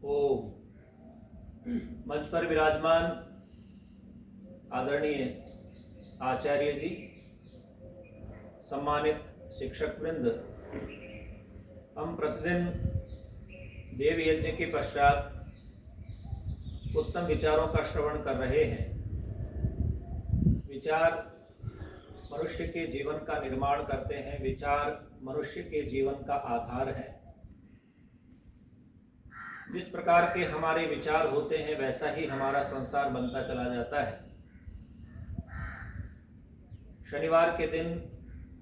ओम। मंच पर विराजमान आदरणीय आचार्य जी, सम्मानित शिक्षक वृंद, हम प्रतिदिन देव यज्ञ के पश्चात उत्तम विचारों का श्रवण कर रहे हैं। विचार मनुष्य के जीवन का निर्माण करते हैं। विचार मनुष्य के जीवन का आधार है। जिस प्रकार के हमारे विचार होते हैं वैसा ही हमारा संसार बनता चला जाता है। शनिवार के दिन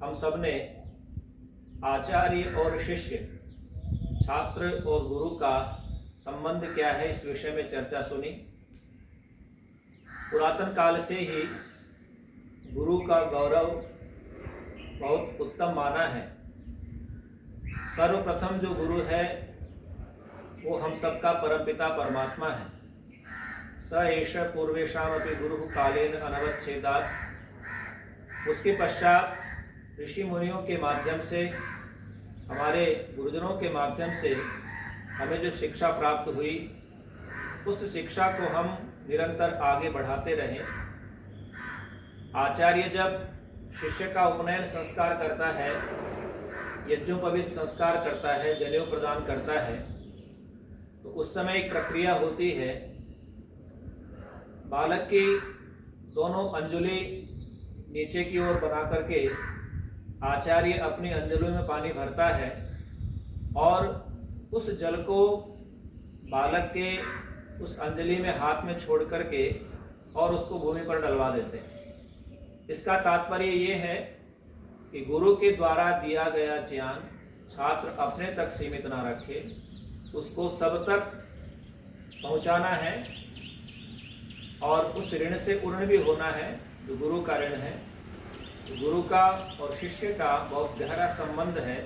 हम सब ने आचार्य और शिष्य, छात्र और गुरु का संबंध क्या है इस विषय में चर्चा सुनी। पुरातन काल से ही गुरु का गौरव बहुत उत्तम माना है। सर्वप्रथम जो गुरु है वो हम सबका परमपिता परमात्मा है। स एष पूर्वेशामपि गुरु कालेन अनवच्छेदात्। उसके पश्चात ऋषि मुनियों के माध्यम से, हमारे गुरुजनों के माध्यम से हमें जो शिक्षा प्राप्त हुई, उस शिक्षा को हम निरंतर आगे बढ़ाते रहें। आचार्य जब शिष्य का उपनयन संस्कार करता है, यज्ञोपवीत संस्कार करता है, जनेऊ प्रदान करता है, तो उस समय एक प्रक्रिया होती है। बालक की दोनों अंजुली नीचे की ओर बना करके आचार्य अपनी अंजुलियों में पानी भरता है और उस जल को बालक के उस अंजलि में हाथ में छोड़ करके और उसको भूमि पर डलवा देते हैं। इसका तात्पर्य ये है कि गुरु के द्वारा दिया गया ज्ञान छात्र अपने तक सीमित ना रखे, उसको सब तक पहुंचाना है और उस ऋण से उर्ण भी होना है जो गुरु का ऋण है। गुरु का और शिष्य का बहुत गहरा संबंध है।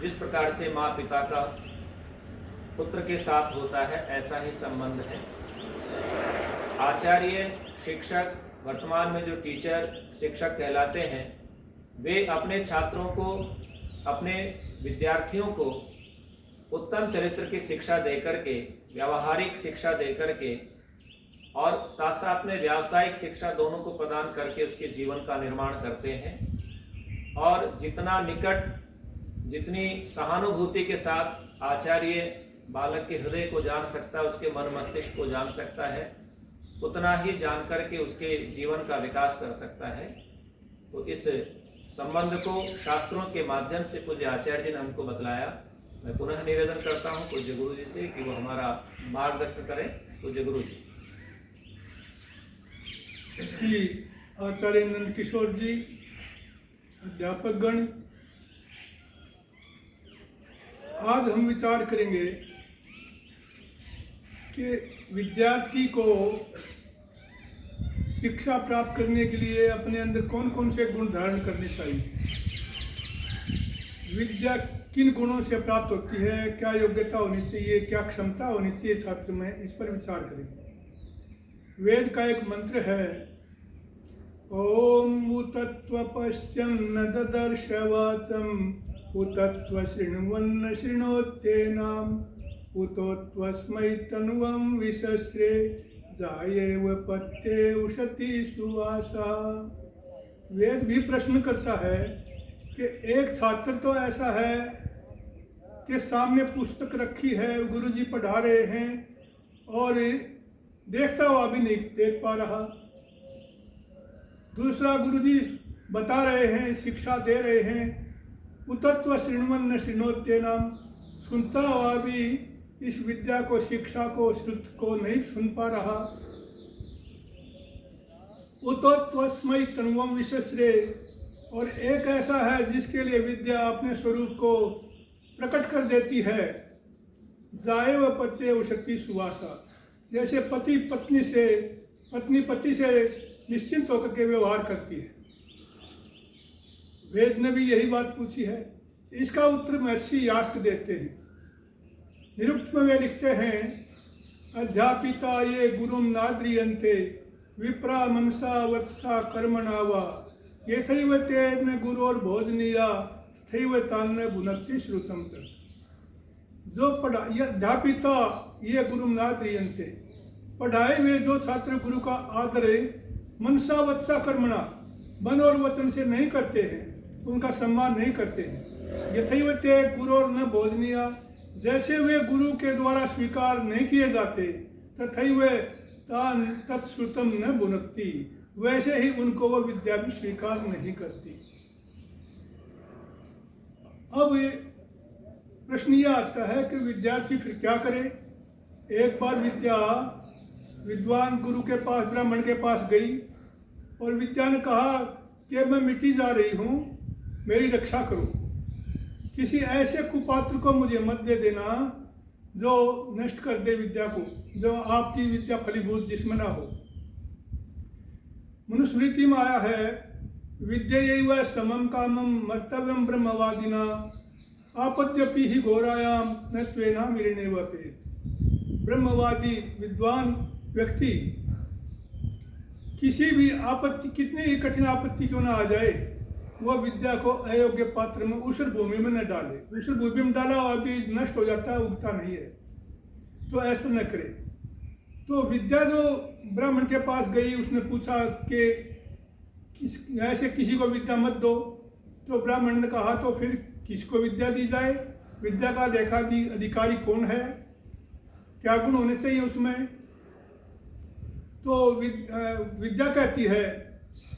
जिस प्रकार से माँ पिता का पुत्र के साथ होता है, ऐसा ही संबंध है। आचार्य, शिक्षक, वर्तमान में जो टीचर, शिक्षक कहलाते हैं, वे अपने छात्रों को, अपने विद्यार्थियों को उत्तम चरित्र की शिक्षा देकर के, व्यावहारिक शिक्षा देकर के और साथ साथ में व्यावसायिक शिक्षा दोनों को प्रदान करके उसके जीवन का निर्माण करते हैं। और जितना निकट, जितनी सहानुभूति के साथ आचार्य बालक के हृदय को जान सकता है, उसके मन मस्तिष्क को जान सकता है, उतना ही जान करके उसके जीवन का विकास कर सकता है। तो इस संबंध को शास्त्रों के माध्यम से पूज्य आचार्य जी ने हमको बतलाया। मैं पुनः निवेदन करता हूँ पूज्य गुरु जी से कि वो हमारा मार्गदर्शन करें। पूज्य गुरु जी। श्री आचार्य नंद किशोर जी, अध्यापक गण, आज हम विचार करेंगे कि विद्यार्थी को शिक्षा प्राप्त करने के लिए अपने अंदर कौन कौन से गुण धारण करने चाहिए। विद्या किन गुणों से प्राप्त होती है, क्या योग्यता होनी चाहिए, क्या क्षमता होनी चाहिए छात्र में, इस पर विचार करेंगे। वेद का एक मंत्र है, ओम उतत्व पश्यन् न ददर्श वाचम् उतत्व शृण्वन् शृणोत्येनाम् उतोत्वस्मै तनुवं विशस्रे जायेव पत्ते उशति सुवासा। वेद भी प्रश्न करता है कि एक छात्र तो ऐसा है कि सामने पुस्तक रखी है, गुरुजी पढ़ा रहे हैं और देखता हुआ भी नहीं देख पा रहा। दूसरा, गुरुजी बता रहे हैं, शिक्षा दे रहे हैं, उतत्व शृण्वन् न शृणोत्येनाम्, सुनता हुआ भी इस विद्या को, शिक्षा को, श्रुत को नहीं सुन पा रहा। उतोत्वस्मै तनुवं विशस्रे, और एक ऐसा है जिसके लिए विद्या अपने स्वरूप को प्रकट कर देती है। जायेव पत्ते उशति सुवासा, जैसे पति पत्नी से, पत्नी पति से निश्चिंत होकर के व्यवहार करती है। वेद ने भी यही बात पूछी है। इसका उत्तर महर्षि यास्क देते हैं। निरुक्त में वे लिखते हैं, अध्यापिता ये गुरुम नाद्रियन्ते विप्रा मनसा वत्सा कर्मणा वा यथैव तेन गुरोर्भोजनीया तथैव तान्न भुनक्ति श्रुतम तत्। जो अध्यापिता ये गुरु नाद्रियन्ते, पढ़ाए हुए जो छात्र गुरु का आदर मनसा वत्सा कर्मणा, मन और वचन से नहीं करते हैं, उनका सम्मान नहीं करते हैं। यथैव ते गुरोर न बोधनीया, जैसे वे गुरु के द्वारा स्वीकार नहीं किए जाते, तथैव तान तत्श्रुतम न भुनक्ति, वैसे ही उनको वो विद्या भी स्वीकार नहीं करती। अब प्रश्न यह आता है कि विद्यार्थी फिर क्या करे। एक बार विद्या विद्वान गुरु के पास, ब्राह्मण के पास गई और विद्या ने कहा कि मैं मिट्टी जा रही हूँ, मेरी रक्षा करो, किसी ऐसे कुपात्र को मुझे मत दे देना जो नष्ट कर दे विद्या को, जो आपकी विद्या फलीभूत जिसमें ना हो। मनुस्मृति में आया है, विद्यैव समम कामम मर्तव्यम ब्रह्मवादिना, आपद्यपि ही घोरायाम न त्वेना मिरणे वपेत। ब्रह्मवादी विद्वान व्यक्ति किसी भी आपत्ति, कितनी ही कठिन आपत्ति क्यों ना आ जाए, वह विद्या को अयोग्य पात्र में ऊषर भूमि में न डाले। ऊषर भूमि में डाला और अभी नष्ट हो जाता है, उगता नहीं है, तो ऐसा न करे। तो विद्या जो ब्राह्मण के पास गई, उसने पूछा कि ऐसे किसी को विद्या मत दो। तो ब्राह्मण ने कहा तो फिर किसको विद्या दी जाए, विद्या का अधिकारी कौन है, क्या गुण होने चाहिए उसमें। तो विद्या कहती है,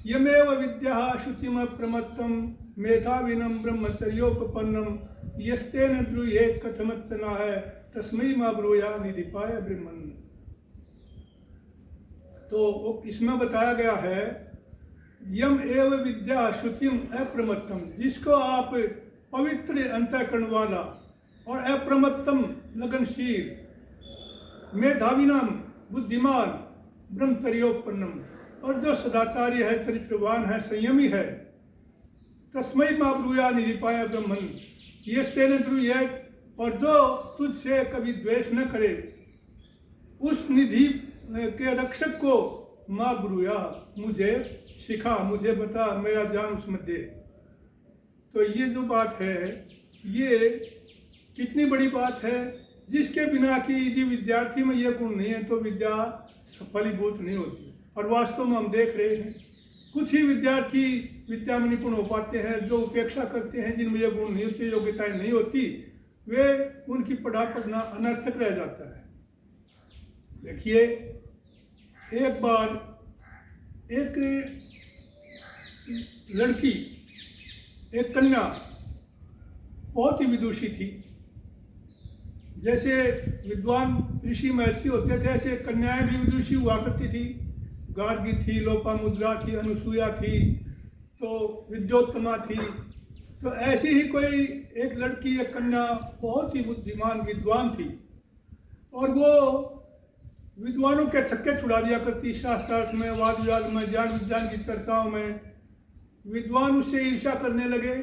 यमेव विद्या शुचिम प्रमत्तम मेधाविनम ब्रह्मचर्योपपन्नम यस्तेन द्रुह्येत कथमत्सना है तस्मै मा ब्रूया निधिपाय ब्रह्मन्। तो इसमें बताया गया है, यम एव विद्या शुचिम अप्रमत्तम, जिसको आप पवित्र अंतःकरण वाला और अप्रमत्तम लगनशील, मेधाविनम बुद्धिमान, ब्रह्मचर्योपन्नम, और जो सदाचारी है, चरित्रवान है, संयमी है, तस्मै मा ब्रूया निधिपाय ब्रह्मन् यस्तेन द्रुह्येत, और जो तुझसे कभी द्वेष न करे, उस निधि के रक्षक को माँ ब्रूया, मुझे सिखा, मुझे बता, मेरा ज्ञान उसमें दे। तो ये जो बात है, ये कितनी बड़ी बात है, जिसके बिना कि यदि विद्यार्थी में ये गुण नहीं है तो विद्या फलीभूत नहीं होती। और वास्तव में हम देख रहे हैं, कुछ ही विद्यार्थी विद्या में निपुण हो पाते हैं, जो उपेक्षा करते हैं, जिनमें ये गुण नहीं होते, योग्यताएं नहीं होती, वे उनकी पढ़ना अनर्थक रह जाता है। देखिए, एक बार एक लड़की, एक कन्या बहुत ही विदुषी थी। जैसे विद्वान ऋषि महर्षि होते थे, ऐसे कन्याएं भी विदुषी हुआ करती थी। गार्गी थी, लोपामुद्रा थी, अनुसुईया थी, तो विद्योत्तमा थी। तो ऐसी ही कोई एक लड़की, एक कन्या बहुत ही बुद्धिमान विद्वान थी, और वो विद्वानों के छक्के छुड़ा दिया करती, शास्त्रार्थ में, वाद विवाद में, ज्ञान विज्ञान की चर्चाओं में। विद्वान उससे ईर्ष्या करने लगे।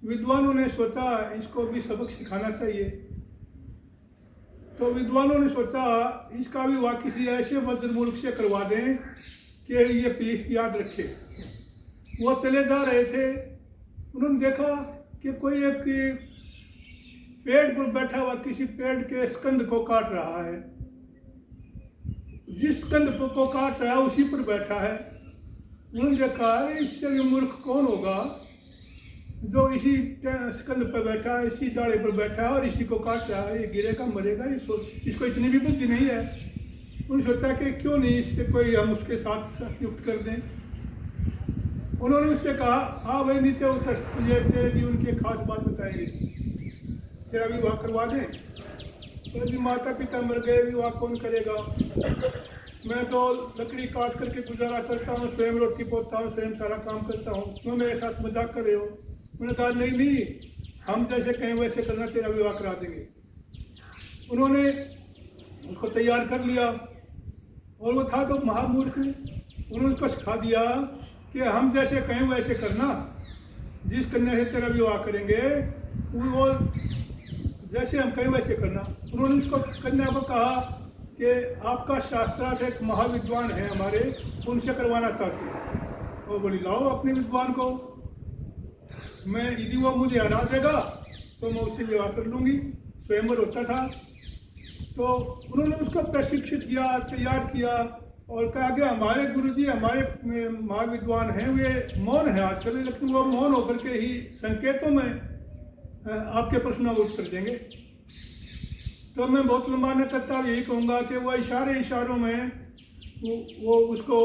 विद्वानों ने सोचा इसको भी सबक सिखाना चाहिए। तो विद्वानों ने सोचा इसका भी विवाह किसी ऐसे वज्रमूर्ख से करवा दें कि ये पीठ याद रखे। वो चले जा रहे थे, उन्होंने देखा कि कोई एक पेड़ पर बैठा हुआ किसी पेड़ के स्कंद को काट रहा है। जिस स्कंद को काट रहा है उसी पर बैठा है। उन्होंने देखा इससे भी मूर्ख कौन होगा जो इसी स्कंद पर बैठा है, इसी डाले पर बैठा है और इसी को काट रहा है, ये गिरेगा मरेगा, इसको इतनी भी बुद्धि नहीं है। उन्होंने सोचा कि क्यों नहीं इससे कोई हम उसके साथ युक्त कर दें। उन्होंने उससे कहा, हाँ भाई नीचे उतर, तुझे तेरे जीवन की एक खास बात बताएंगे, तेरा विवाह करवा दें। तो जी माता पिता मर गए, विवाह कौन करेगा, मैं तो लकड़ी काट करके गुजारा करता हूँ, स्वयं रोटी पोता हूँ, स्वयं सारा काम करता हूँ, तुम मेरे साथ मजाक कर रहे हो। उन्होंने कहा नहीं नहीं, हम जैसे कहें वैसे करना, तेरा विवाह करा देंगे। उन्होंने उसको तैयार कर लिया, और वो था तो महामूर्ख। उन्होंने उसको सिखा दिया कि हम जैसे कहें वैसे करना, जिस कन्या से तेरा विवाह करेंगे वो जैसे हम कहें वैसे करना। उन्होंने उसको कन्या को कहा कि आपका शास्त्रार्थ एक महाविद्वान है हमारे, उनसे करवाना चाहते हैं। वो बोली लाओ अपने विद्वान को, मैं यदि वो मुझे हरा देगा तो मैं उससे विवाह कर लूँगी, स्वयंवर होता था, तो उन्होंने उसको प्रशिक्षित किया, तैयार किया और कहा कि हमारे गुरुजी हमारे महाविद्वान हैं, वे मौन है आजकल, लेकिन वो मौन होकर के ही संकेतों में आपके प्रश्नों का उत्तर देंगे। तो मैं बहुत लंबा न करता यही कहूँगा कि वह इशारों में वो उसको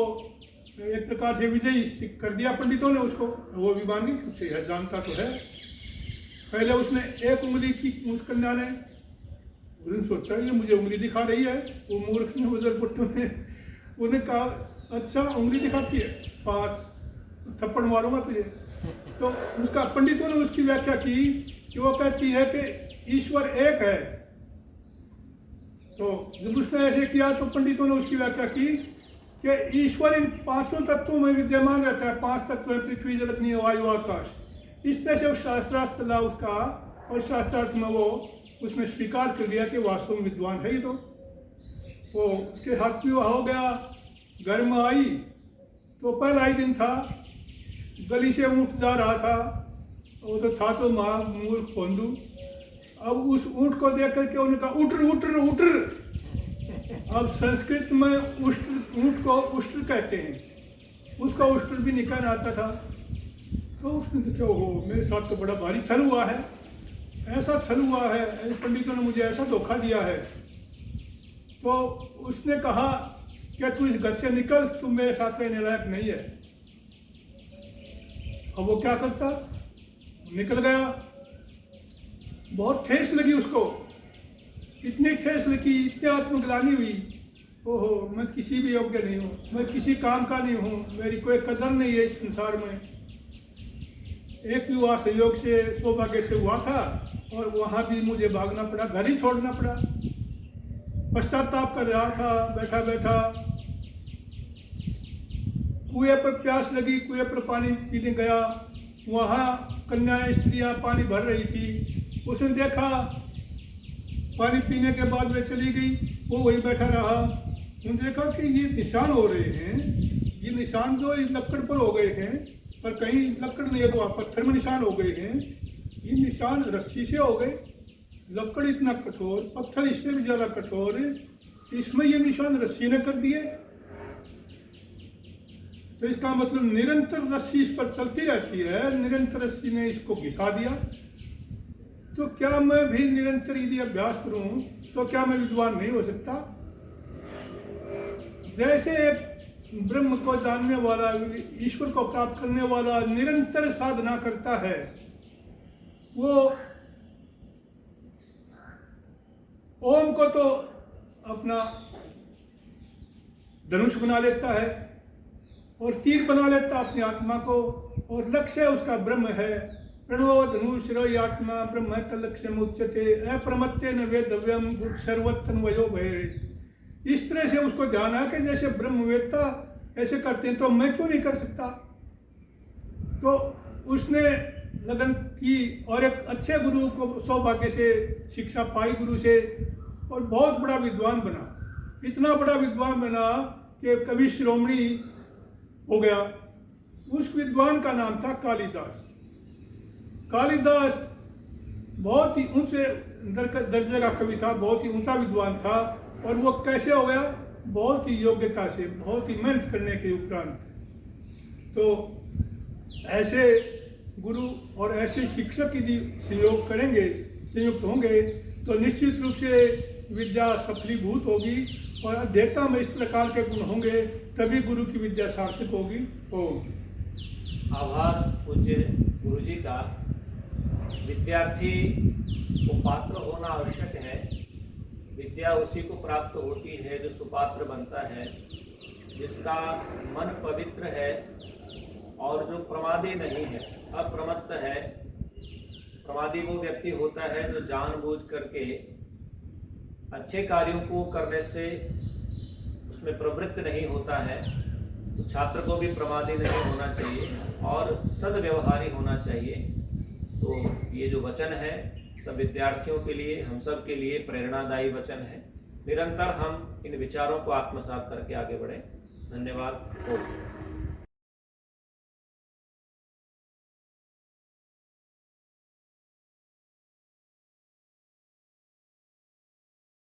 एक प्रकार से विजयी कर दिया पंडितों ने उसको। वो भी मान गई, उससे जानता तो है। पहले उसने एक उंगली की उस कन्या ने, उन्होंने सोचा ये मुझे उंगली दिखा रही है, वो मूर्ख ने उधर पुट्टू ने उन्हें कहा अच्छा उंगली दिखाती है, 5 थप्पड़ मारूंगा तुझे। तो उसका पंडितों ने उसकी व्याख्या की कि वो कहती है कि ईश्वर एक है। तो जब उसने ऐसे किया तो पंडितों ने उसकी व्याख्या की कि ईश्वर इन 5 तत्वों में विद्यमान रहता है। 5 तत्व है, पृथ्वी जल अग्नि वायु आकाश। इस तरह से शास्त्रार्थ चला उसका, और शास्त्रार्थ में वो उसने स्वीकार कर लिया कि वास्तव में विद्वान है ही। तो वो उसके हाथ में हो गया। घर में आई तो पहला ही दिन था, गली से ऊँट जा रहा था, वो तो था तो मूर्ख पोंदू। अब उस ऊँट को देख करके उन्होंने कहा उटर उटर उटर। अब संस्कृत में ऊँट को उष्ट्र कहते हैं, उसका उष्ट्र भी निकल आता था। तो उसने देखा हो मेरे साथ तो बड़ा भारी छल हुआ है, ऐसा छल हुआ है, पंडितों ने मुझे ऐसा धोखा दिया है। तो उसने कहा कि तू इस घर से निकल, तू मेरे साथ रहने लायक नहीं है। अब वो क्या करता, निकल गया। बहुत ठेस लगी उसको, इतनी ठेस लगी, इतनी आत्मग्लानि हुई, ओहो मैं किसी भी योग्य नहीं हूँ, मैं किसी काम का नहीं हूँ, मेरी कोई कदर नहीं है इस संसार में। एक विवाह संयोग से सौभाग्य से हुआ था और वहाँ भी मुझे भागना पड़ा, घर ही छोड़ना पड़ा। पश्चाताप कर रहा था बैठा बैठा। कुएं पर प्यास लगी, कुएं पर पानी पीने गया, वहाँ कन्याएं स्त्रियाँ पानी भर रही थी। उसने देखा, पानी पीने के बाद वे चली गई, वो वहीं बैठा रहा। उसने देखा कि ये निशान हो रहे हैं, ये निशान जो इस लक्कड़ पर हो गए हैं, पर कहीं लक्कड़ नहीं है तो पत्थर में निशान हो गए हैं। ये निशान रस्सी से हो गए, लक्कड़ इतना कठोर, पत्थर इससे भी ज़्यादा कठोर, इसमें ये निशान रस्सी ने कर दिए। तो इसका मतलब निरंतर रस्सी इस पर चलती रहती है, निरंतर रस्सी ने इसको घिसा दिया। तो क्या मैं भी निरंतर यदि अभ्यास करूं तो क्या मैं विद्वान नहीं हो सकता? जैसे एक ब्रह्म को जानने वाला, ईश्वर को प्राप्त करने वाला निरंतर साधना करता है, वो ओम को तो अपना धनुष बना लेता है और तीर बना लेता अपनी आत्मा को, और लक्ष्य उसका ब्रह्म है। प्रणव धनुषिरो आत्मा ब्रह्म तलक्ष्य मुच्यते अप्रमत्ते न वेदव्यम सर्वतन्वयो भय। इस तरह से उसको ध्यान है कि जैसे ब्रह्मवेत्ता ऐसे करते हैं तो मैं क्यों नहीं कर सकता। तो उसने लगन की और एक अच्छे गुरु को सौभाग्य से शिक्षा पाई गुरु से, और बहुत बड़ा विद्वान बना। इतना बड़ा विद्वान बना कि कवि शिरोमणि हो गया। उस विद्वान का नाम था कालिदास। कालिदास बहुत ही ऊंचे दर्जे का कवि था, बहुत ही ऊंचा विद्वान था। और वो कैसे हो गया? बहुत ही योग्यता से, बहुत ही मेहनत करने के उपरांत। तो ऐसे गुरु और ऐसे शिक्षक यदि सहयोग करेंगे, संयुक्त होंगे, तो निश्चित रूप से विद्या सफलीभूत होगी और अध्येता में इस प्रकार के गुण होंगे, तभी गुरु की विद्या सार्थक होगी। आभार पूज्य गुरु जी का। विद्यार्थी को पात्र होना आवश्यक है। विद्या उसी को प्राप्त होती है जो सुपात्र बनता है, जिसका मन पवित्र है और जो प्रमादी नहीं है, अप्रमत्त है। प्रमादी वो व्यक्ति होता है जो जानबूझ करके अच्छे कार्यों को करने से उसमें प्रवृत्त नहीं होता है। तो छात्र को भी प्रमादी नहीं होना चाहिए और सद्व्यवहारी होना चाहिए। तो ये जो वचन है सब विद्यार्थियों के लिए, हम सब के लिए प्रेरणादायी वचन है। निरंतर हम इन विचारों को आत्मसात करके आगे बढ़ें। धन्यवाद।